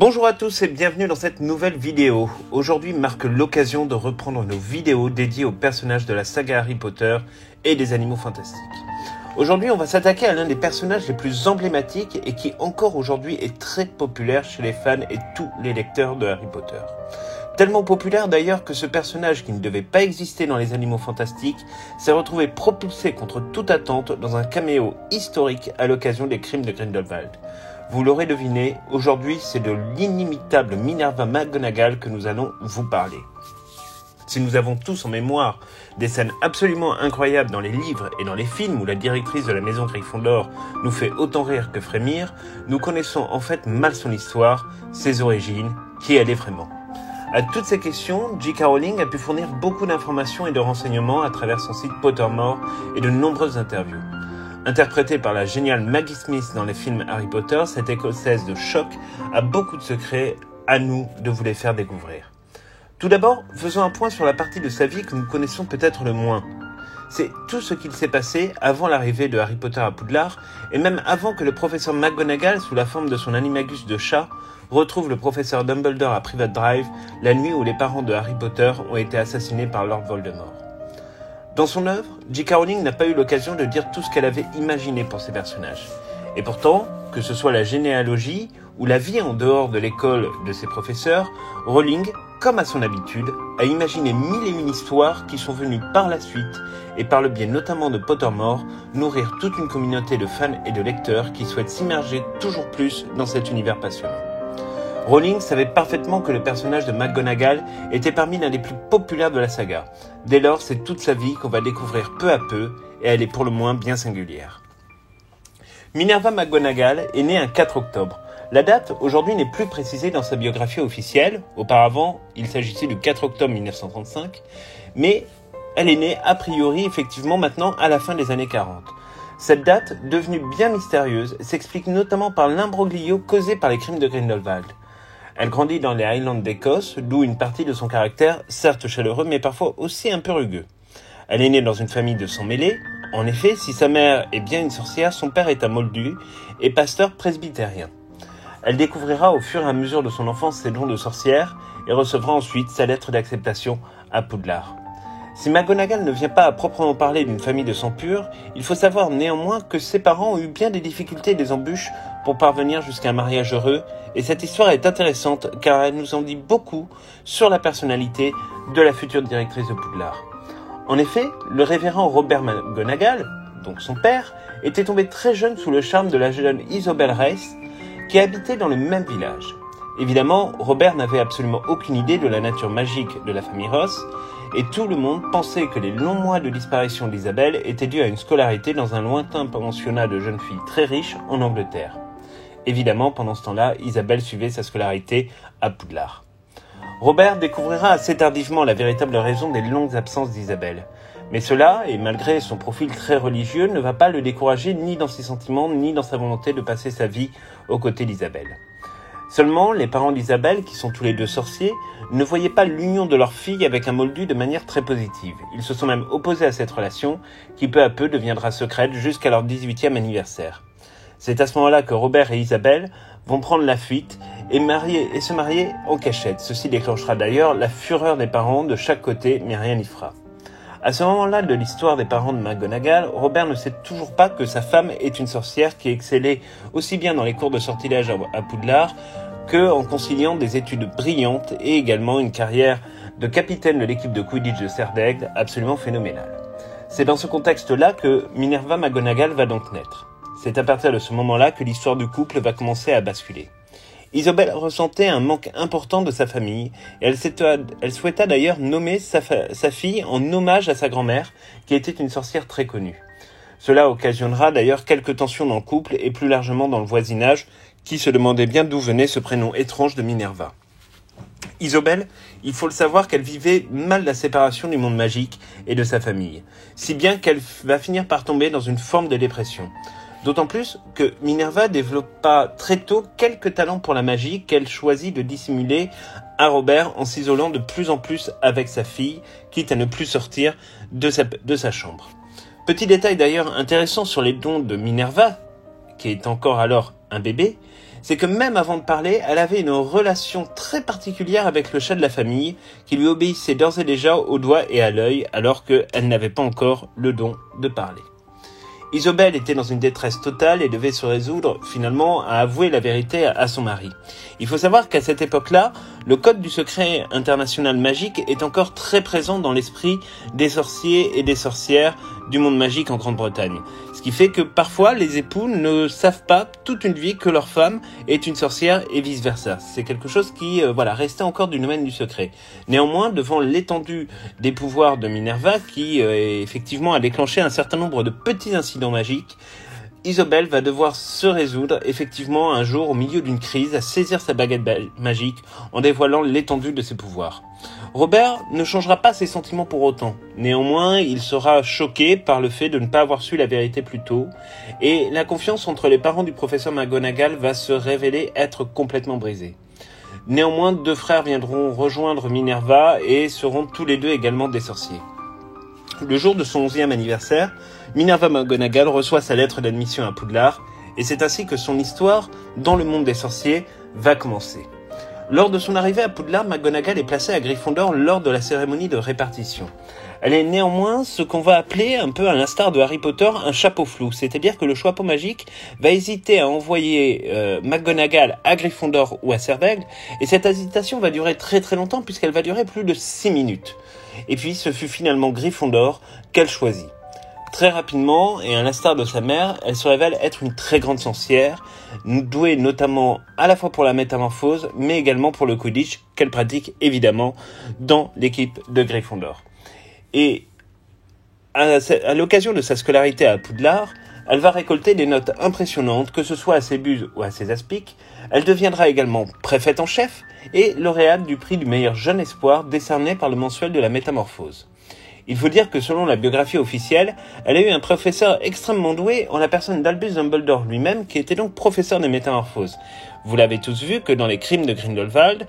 Bonjour à tous et bienvenue dans cette nouvelle vidéo. Aujourd'hui marque l'occasion de reprendre nos vidéos dédiées aux personnages de la saga Harry Potter et des animaux fantastiques. Aujourd'hui, on va s'attaquer à l'un des personnages les plus emblématiques et qui encore aujourd'hui est très populaire chez les fans et tous les lecteurs de Harry Potter. Tellement populaire d'ailleurs que ce personnage qui ne devait pas exister dans les animaux fantastiques s'est retrouvé propulsé contre toute attente dans un caméo historique à l'occasion des crimes de Grindelwald. Vous l'aurez deviné, aujourd'hui c'est de l'inimitable Minerva McGonagall que nous allons vous parler. Si nous avons tous en mémoire des scènes absolument incroyables dans les livres et dans les films où la directrice de la maison Gryffondor nous fait autant rire que frémir, nous connaissons en fait mal son histoire, ses origines, qui elle est vraiment. À toutes ces questions, J.K. Rowling a pu fournir beaucoup d'informations et de renseignements à travers son site Pottermore et de nombreuses interviews. Interprétée par la géniale Maggie Smith dans les films Harry Potter, cette écossaise de choc a beaucoup de secrets, à nous de vous les faire découvrir. Tout d'abord, faisons un point sur la partie de sa vie que nous connaissons peut-être le moins. C'est tout ce qu'il s'est passé avant l'arrivée de Harry Potter à Poudlard, et même avant que le professeur McGonagall, sous la forme de son animagus de chat, retrouve le professeur Dumbledore à Private Drive, la nuit où les parents de Harry Potter ont été assassinés par Lord Voldemort. Dans son œuvre, J.K. Rowling n'a pas eu l'occasion de dire tout ce qu'elle avait imaginé pour ses personnages. Et pourtant, que ce soit la généalogie ou la vie en dehors de l'école de ses professeurs, Rowling, comme à son habitude, a imaginé mille et une histoires qui sont venues par la suite, et par le biais notamment de Pottermore, nourrir toute une communauté de fans et de lecteurs qui souhaitent s'immerger toujours plus dans cet univers passionnant. Rowling savait parfaitement que le personnage de McGonagall était parmi l'un des plus populaires de la saga. Dès lors, c'est toute sa vie qu'on va découvrir peu à peu, et elle est pour le moins bien singulière. Minerva McGonagall est née un 4 octobre. La date, aujourd'hui, n'est plus précisée dans sa biographie officielle. Auparavant, il s'agissait du 4 octobre 1935, mais elle est née a priori, effectivement, maintenant à la fin des années 40. Cette date, devenue bien mystérieuse, s'explique notamment par l'imbroglio causé par les crimes de Grindelwald. Elle grandit dans les Highlands d'Écosse, d'où une partie de son caractère, certes chaleureux, mais parfois aussi un peu rugueux. Elle est née dans une famille de sang mêlés. En effet, si sa mère est bien une sorcière, son père est un moldu et pasteur presbytérien. Elle découvrira au fur et à mesure de son enfance ses dons de sorcière et recevra ensuite sa lettre d'acceptation à Poudlard. Si McGonagall ne vient pas à proprement parler d'une famille de sang pur, il faut savoir néanmoins que ses parents ont eu bien des difficultés et des embûches pour parvenir jusqu'à un mariage heureux, et cette histoire est intéressante car elle nous en dit beaucoup sur la personnalité de la future directrice de Poudlard. En effet, le révérend Robert McGonagall, donc son père, était tombé très jeune sous le charme de la jeune Isobel Reis, qui habitait dans le même village. Évidemment, Robert n'avait absolument aucune idée de la nature magique de la famille Ross, et tout le monde pensait que les longs mois de disparition d'Isabelle étaient dus à une scolarité dans un lointain pensionnat de jeunes filles très riches en Angleterre. Évidemment, pendant ce temps-là, Isabelle suivait sa scolarité à Poudlard. Robert découvrira assez tardivement la véritable raison des longues absences d'Isabelle. Mais cela, et malgré son profil très religieux, ne va pas le décourager ni dans ses sentiments, ni dans sa volonté de passer sa vie aux côtés d'Isabelle. Seulement, les parents d'Isabelle, qui sont tous les deux sorciers, ne voyaient pas l'union de leur fille avec un moldu de manière très positive. Ils se sont même opposés à cette relation, qui peu à peu deviendra secrète jusqu'à leur 18e anniversaire. C'est à ce moment-là que Robert et Isabelle vont prendre la fuite et se marier en cachette. Ceci déclenchera d'ailleurs la fureur des parents de chaque côté, mais rien n'y fera. À ce moment-là de l'histoire des parents de McGonagall, Robert ne sait toujours pas que sa femme est une sorcière qui excellait aussi bien dans les cours de sortilège à Poudlard que en conciliant des études brillantes et également une carrière de capitaine de l'équipe de Quidditch de Serdaigle absolument phénoménale. C'est dans ce contexte-là que Minerva McGonagall va donc naître. C'est à partir de ce moment-là que l'histoire du couple va commencer à basculer. Isobel ressentait un manque important de sa famille et elle souhaita d'ailleurs nommer sa fille en hommage à sa grand-mère qui était une sorcière très connue. Cela occasionnera d'ailleurs quelques tensions dans le couple et plus largement dans le voisinage qui se demandait bien d'où venait ce prénom étrange de Minerva. Isobel, il faut le savoir qu'elle vivait mal la séparation du monde magique et de sa famille, si bien qu'elle va finir par tomber dans une forme de dépression. D'autant plus que Minerva développa très tôt quelques talents pour la magie qu'elle choisit de dissimuler à Robert en s'isolant de plus en plus avec sa fille, quitte à ne plus sortir de sa chambre. Petit détail d'ailleurs intéressant sur les dons de Minerva, qui est encore alors un bébé, c'est que même avant de parler, elle avait une relation très particulière avec le chat de la famille, qui lui obéissait d'ores et déjà au doigt et à l'œil, alors qu'elle n'avait pas encore le don de parler. Isobel était dans une détresse totale et devait se résoudre finalement à avouer la vérité à son mari. Il faut savoir qu'à cette époque-là, le code du secret international magique est encore très présent dans l'esprit des sorciers et des sorcières du monde magique en Grande-Bretagne. Ce qui fait que parfois les époux ne savent pas toute une vie que leur femme est une sorcière et vice-versa. C'est quelque chose qui restait encore du domaine du secret. Néanmoins, devant l'étendue des pouvoirs de Minerva, qui effectivement a déclenché un certain nombre de petits incidents magiques, Isobel va devoir se résoudre effectivement un jour au milieu d'une crise à saisir sa baguette magique en dévoilant l'étendue de ses pouvoirs. Robert ne changera pas ses sentiments pour autant. Néanmoins, il sera choqué par le fait de ne pas avoir su la vérité plus tôt et la confiance entre les parents du professeur McGonagall va se révéler être complètement brisée. Néanmoins, 2 frères viendront rejoindre Minerva et seront tous les 2 également des sorciers. Le jour de son 11e anniversaire, Minerva McGonagall reçoit sa lettre d'admission à Poudlard et c'est ainsi que son histoire dans le monde des sorciers va commencer. Lors de son arrivée à Poudlard, McGonagall est placée à Gryffondor lors de la cérémonie de répartition. Elle est néanmoins ce qu'on va appeler, un peu à l'instar de Harry Potter, un chapeau flou. C'est-à-dire que le chapeau magique va hésiter à envoyer McGonagall à Gryffondor ou à Servaigle, et cette hésitation va durer très très longtemps puisqu'elle va durer plus de 6 minutes. Et puis ce fut finalement Gryffondor qu'elle choisit. Très rapidement, et à l'instar de sa mère, elle se révèle être une très grande sorcière, douée notamment à la fois pour la métamorphose, mais également pour le Quidditch, qu'elle pratique évidemment dans l'équipe de Gryffondor. Et à l'occasion de sa scolarité à Poudlard, elle va récolter des notes impressionnantes, que ce soit à ses buses ou à ses aspics. Elle deviendra également préfète en chef et lauréate du prix du meilleur jeune espoir décerné par le mensuel de la métamorphose. Il faut dire que selon la biographie officielle, elle a eu un professeur extrêmement doué en la personne d'Albus Dumbledore lui-même, qui était donc professeur des métamorphoses. Vous l'avez tous vu que dans les crimes de Grindelwald,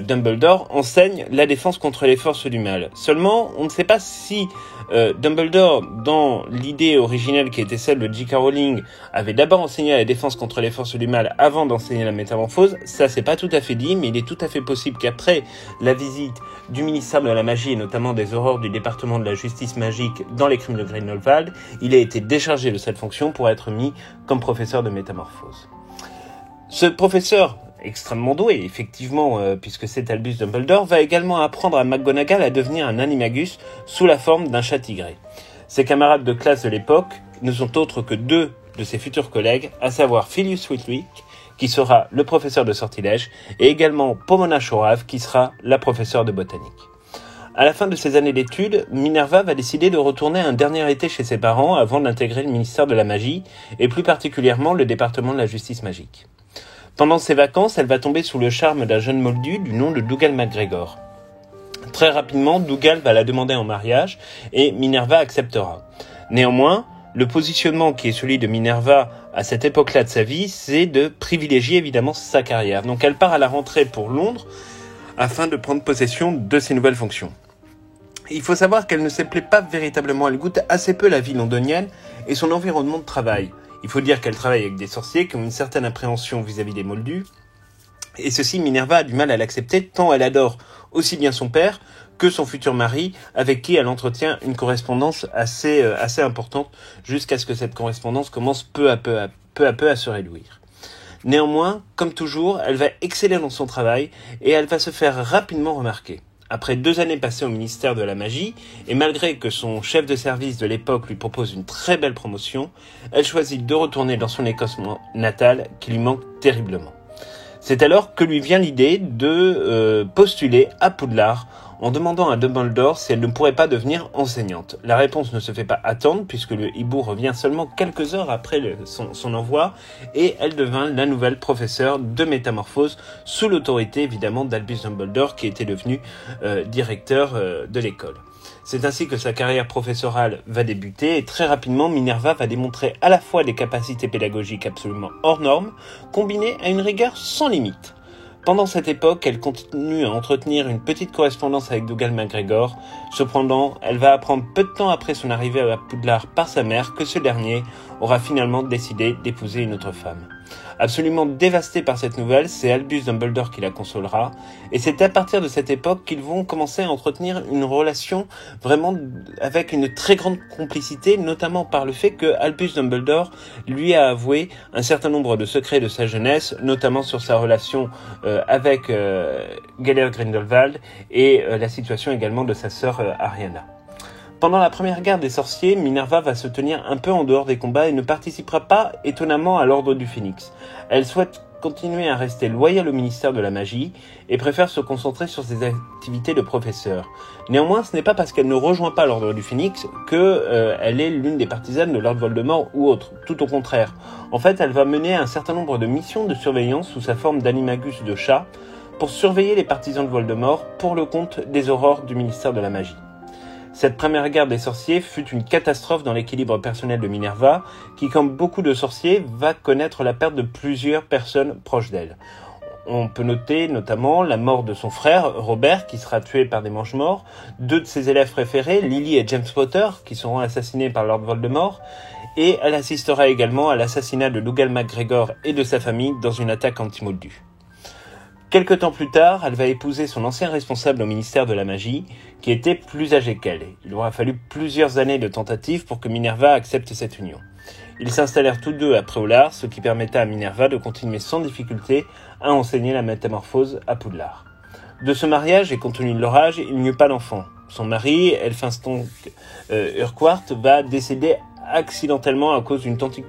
Dumbledore enseigne la défense contre les forces du mal. Seulement, on ne sait pas si Dumbledore, dans l'idée originelle qui était celle de J.K. Rowling, avait d'abord enseigné la défense contre les forces du mal avant d'enseigner la métamorphose. Ça, c'est pas tout à fait dit, mais il est tout à fait possible qu'après la visite du ministère de la magie et notamment des horreurs du département de la justice magique dans les crimes de Grindelwald, il a été déchargé de cette fonction pour être mis comme professeur de métamorphose. Ce professeur, extrêmement doué, effectivement, puisque c'est Albus Dumbledore, va également apprendre à McGonagall à devenir un animagus sous la forme d'un chat tigré. Ses camarades de classe de l'époque ne sont autres que 2 de ses futurs collègues, à savoir Filius Flitwick, qui sera le professeur de sortilège, et également Pomona Shorave, qui sera la professeure de botanique. À la fin de ses années d'études, Minerva va décider de retourner un dernier été chez ses parents avant d'intégrer le ministère de la magie, et plus particulièrement le département de la justice magique. Pendant ses vacances, elle va tomber sous le charme d'un jeune moldu du nom de Dougal McGregor. Très rapidement, Dougal va la demander en mariage et Minerva acceptera. Néanmoins, le positionnement qui est celui de Minerva à cette époque-là de sa vie, c'est de privilégier évidemment sa carrière. Donc elle part à la rentrée pour Londres afin de prendre possession de ses nouvelles fonctions. Il faut savoir qu'elle ne se plaît pas véritablement, elle goûte assez peu la vie londonienne et son environnement de travail. Il faut dire qu'elle travaille avec des sorciers qui ont une certaine appréhension vis-à-vis des moldus. Et ceci, Minerva a du mal à l'accepter tant elle adore aussi bien son père que son futur mari, avec qui elle entretient une correspondance assez importante jusqu'à ce que cette correspondance commence peu à peu à se réduire. Néanmoins, comme toujours, elle va exceller dans son travail et elle va se faire rapidement remarquer. Après 2 années passées au ministère de la magie, et malgré que son chef de service de l'époque lui propose une très belle promotion, elle choisit de retourner dans son Écosse natale qui lui manque terriblement. C'est alors que lui vient l'idée de postuler à Poudlard en demandant à Dumbledore si elle ne pourrait pas devenir enseignante. La réponse ne se fait pas attendre puisque le hibou revient seulement quelques heures après son envoi et elle devint la nouvelle professeure de métamorphose sous l'autorité évidemment d'Albus Dumbledore qui était devenu directeur de l'école. C'est ainsi que sa carrière professorale va débuter et très rapidement Minerva va démontrer à la fois des capacités pédagogiques absolument hors normes combinées à une rigueur sans limite. Pendant cette époque, elle continue à entretenir une petite correspondance avec Dougal McGregor. Cependant, elle va apprendre peu de temps après son arrivée à Poudlard par sa mère que ce dernier aura finalement décidé d'épouser une autre femme. Absolument dévasté par cette nouvelle, c'est Albus Dumbledore qui la consolera, et c'est à partir de cette époque qu'ils vont commencer à entretenir une relation vraiment avec une très grande complicité, notamment par le fait que Albus Dumbledore lui a avoué un certain nombre de secrets de sa jeunesse, notamment sur sa relation avec Gellert Grindelwald et la situation également de sa sœur Ariana. Pendant la première guerre des sorciers, Minerva va se tenir un peu en dehors des combats et ne participera pas étonnamment à l'ordre du Phénix. Elle souhaite continuer à rester loyale au ministère de la magie et préfère se concentrer sur ses activités de professeur. Néanmoins, ce n'est pas parce qu'elle ne rejoint pas l'ordre du Phénix qu'elle est l'une des partisanes de Lord Voldemort ou autre. Tout au contraire. En fait, elle va mener un certain nombre de missions de surveillance sous sa forme d'animagus de chat pour surveiller les partisans de Voldemort pour le compte des aurores du ministère de la magie. Cette première guerre des sorciers fut une catastrophe dans l'équilibre personnel de Minerva, qui, comme beaucoup de sorciers, va connaître la perte de plusieurs personnes proches d'elle. On peut noter notamment la mort de son frère, Robert, qui sera tué par des mange-morts, deux de ses élèves préférés, Lily et James Potter, qui seront assassinés par Lord Voldemort, et elle assistera également à l'assassinat de Dougal MacGregor et de sa famille dans une attaque anti-Moldu. Quelque temps plus tard, elle va épouser son ancien responsable au ministère de la magie, qui était plus âgé qu'elle. Il aura fallu plusieurs années de tentatives pour que Minerva accepte cette union. Ils s'installèrent tous deux à Préolard, ce qui permetta à Minerva de continuer sans difficulté à enseigner la métamorphose à Poudlard. De ce mariage, et compte tenu de leur âge, il n'y eut pas d'enfant. Son mari, Elphinstonk Urquhart, va décéder accidentellement à cause d'une tentacule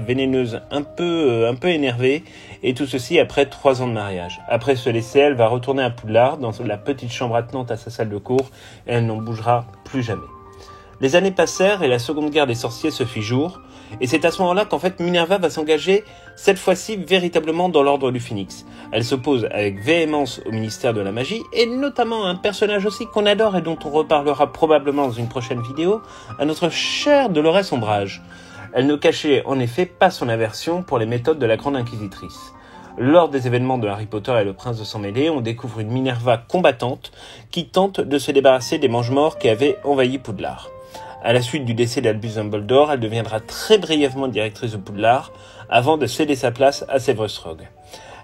vénéneuse un peu énervée, et tout ceci après 3 ans de mariage. Après ce décès, elle va retourner à Poudlard, dans la petite chambre attenante à sa salle de cours, et elle n'en bougera plus jamais. Les années passèrent et la seconde guerre des sorciers se fit jour, et c'est à ce moment-là qu'en fait Minerva va s'engager, cette fois-ci véritablement dans l'ordre du Phénix. Elle s'oppose avec véhémence au ministère de la magie, et notamment à un personnage aussi qu'on adore et dont on reparlera probablement dans une prochaine vidéo, à notre cher Dolores Ombrage. Elle ne cachait en effet pas son aversion pour les méthodes de la Grande Inquisitrice. Lors des événements de Harry Potter et le Prince de Sang-Mêlé, on découvre une Minerva combattante qui tente de se débarrasser des mange-morts qui avaient envahi Poudlard. À la suite du décès d'Albus Dumbledore, elle deviendra très brièvement directrice de Poudlard avant de céder sa place à Severus Rogue.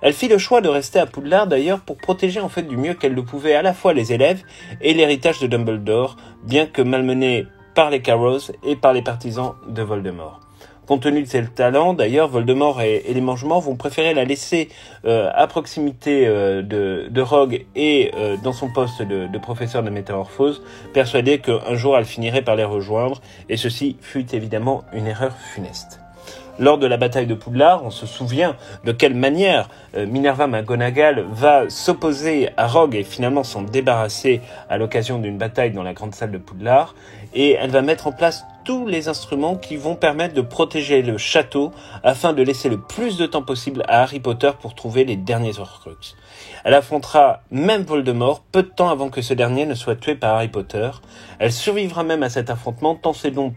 Elle fit le choix de rester à Poudlard d'ailleurs pour protéger en fait du mieux qu'elle le pouvait à la fois les élèves et l'héritage de Dumbledore, bien que malmenée par les Carrows et par les partisans de Voldemort. Compte tenu de ses talents, d'ailleurs, Voldemort et les mange-morts vont préférer la laisser à proximité de Rogue et dans son poste de professeur de métamorphose, persuadés qu'un jour elle finirait par les rejoindre, et ceci fut évidemment une erreur funeste. Lors de la bataille de Poudlard, on se souvient de quelle manière Minerva McGonagall va s'opposer à Rogue et finalement s'en débarrasser à l'occasion d'une bataille dans la grande salle de Poudlard, et elle va mettre en place tous les instruments qui vont permettre de protéger le château afin de laisser le plus de temps possible à Harry Potter pour trouver les derniers Horcruxes. Elle affrontera même Voldemort peu de temps avant que ce dernier ne soit tué par Harry Potter. Elle survivra même à cet affrontement tant ses dons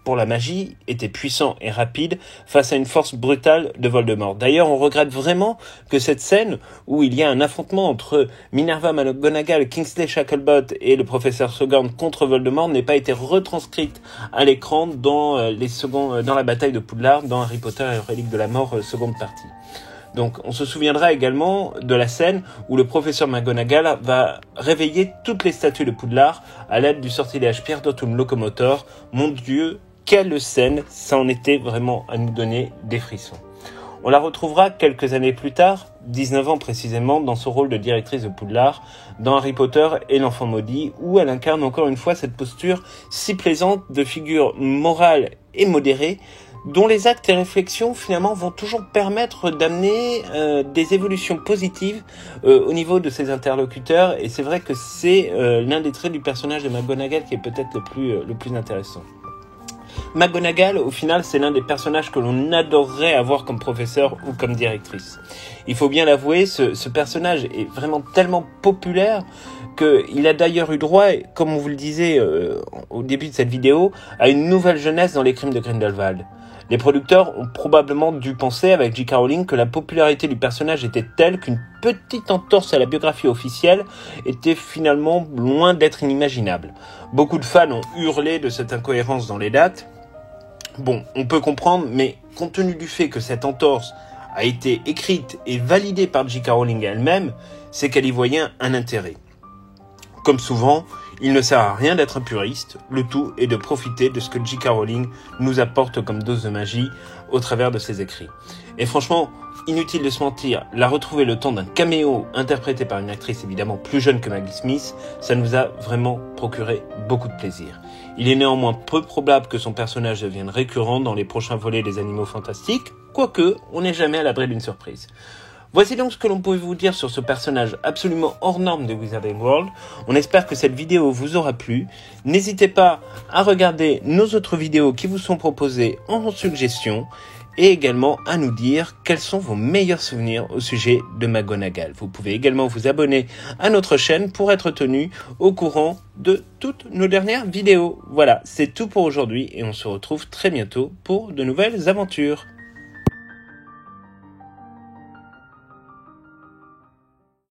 pour la magie était puissant et rapide face à une force brutale de Voldemort. D'ailleurs, on regrette vraiment que cette scène où il y a un affrontement entre Minerva McGonagall, Kingsley Shacklebolt et le professeur Slughorn contre Voldemort n'ait pas été retranscrite à l'écran dans la bataille de Poudlard, dans Harry Potter et les reliques de la mort, seconde partie. Donc, on se souviendra également de la scène où le professeur McGonagall va réveiller toutes les statues de Poudlard à l'aide du sortilège Pierdotum Locomotor. Mon Dieu, quelle scène, ça en était vraiment à nous donner des frissons. On la retrouvera quelques années plus tard, 19 ans précisément, dans son rôle de directrice de Poudlard, dans Harry Potter et l'Enfant Maudit, où elle incarne encore une fois cette posture si plaisante de figure morale et modérée, dont les actes et réflexions finalement vont toujours permettre d'amener des évolutions positives au niveau de ses interlocuteurs, et c'est vrai que c'est l'un des traits du personnage de McGonagall qui est peut-être le plus intéressant. McGonagall, au final, c'est l'un des personnages que l'on adorerait avoir comme professeur ou comme directrice. Il faut bien l'avouer, ce personnage est vraiment tellement populaire qu'il a d'ailleurs eu droit, comme on vous le disait au début de cette vidéo, à une nouvelle jeunesse dans les crimes de Grindelwald. Les producteurs ont probablement dû penser avec J.K. Rowling que la popularité du personnage était telle qu'une petite entorse à la biographie officielle était finalement loin d'être inimaginable. Beaucoup de fans ont hurlé de cette incohérence dans les dates. Bon, on peut comprendre, mais compte tenu du fait que cette entorse a été écrite et validée par J.K. Rowling elle-même, c'est qu'elle y voyait un intérêt. Comme souvent, il ne sert à rien d'être un puriste, le tout est de profiter de ce que J.K. Rowling nous apporte comme dose de magie au travers de ses écrits. Et franchement, inutile de se mentir, la retrouver le temps d'un caméo interprété par une actrice évidemment plus jeune que Maggie Smith, ça nous a vraiment procuré beaucoup de plaisir. Il est néanmoins peu probable que son personnage devienne récurrent dans les prochains volets des Animaux Fantastiques, quoique on n'est jamais à l'abri d'une surprise. Voici donc ce que l'on pouvait vous dire sur ce personnage absolument hors norme de Wizarding World. On espère que cette vidéo vous aura plu. N'hésitez pas à regarder nos autres vidéos qui vous sont proposées en suggestion et également à nous dire quels sont vos meilleurs souvenirs au sujet de McGonagall. Vous pouvez également vous abonner à notre chaîne pour être tenu au courant de toutes nos dernières vidéos. Voilà, c'est tout pour aujourd'hui et on se retrouve très bientôt pour de nouvelles aventures.